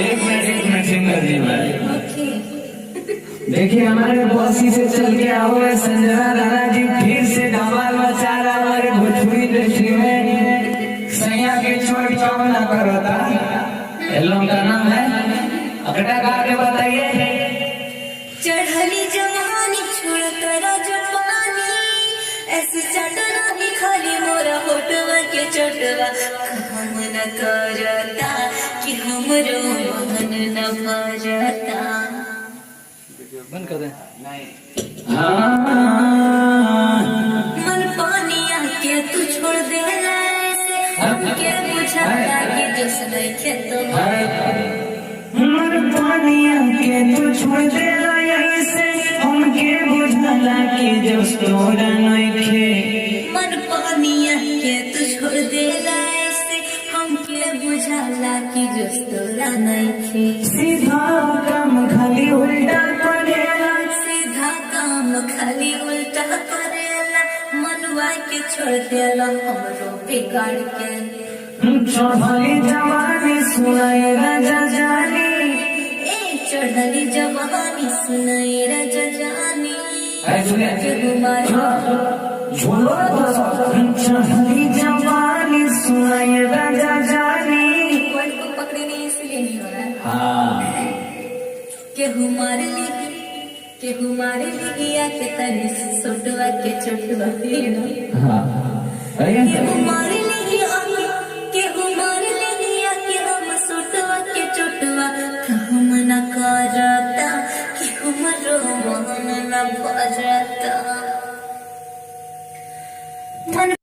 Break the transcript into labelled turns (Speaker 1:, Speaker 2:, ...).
Speaker 1: एक minute singer जी भाई। देखिए हमारे बॉसी से चल के आओ संजना राणा जी फिर से धमाल मचा रहा हमारे भोजपुरी इंडस्ट्री में। सैया के छोड़ चावला करता एल्बम का नाम है अकड़ा गा के बताइए।
Speaker 2: चढ़ली जवानी छोड़ करा जवानी ऐसे चटना ही खाली मोरा होटवा के चटवा हम न करता कि हमरो मन न भरता।
Speaker 1: बंद कर दे।
Speaker 2: मन पानी आके तू छोड़ दे ऐसे हमके बुझाता कि जस नहीं खेतो
Speaker 1: मन पानी आके तू छोड़ दे ऐसे हमके बुझाता कि जस तोरा नहीं खे।
Speaker 2: मन पानी आके तू छोड़ दे ऐसे हमके बुझाला कि जस तोरा नहीं खे।
Speaker 1: सीधा काम खाली उल्टा करेला
Speaker 2: सीधा काम खाली उल्टा करेला मनवा के छोड़ देला हमरो बिगाड़ के।
Speaker 1: चढ़ली जवानी सुनाए राजा जानी
Speaker 2: ए चढ़ली जवानी सुनाए राजा जानी
Speaker 1: झोलो चढ़ली जवानी सुनाए राजा जानी।
Speaker 2: वर्ड को पकड़े नहीं इसलिए नहीं हो रहा है।
Speaker 1: हाँ
Speaker 2: केहू मारे लिया के तनी सोटवा के छोटवा
Speaker 1: हाँ
Speaker 2: केहू मारे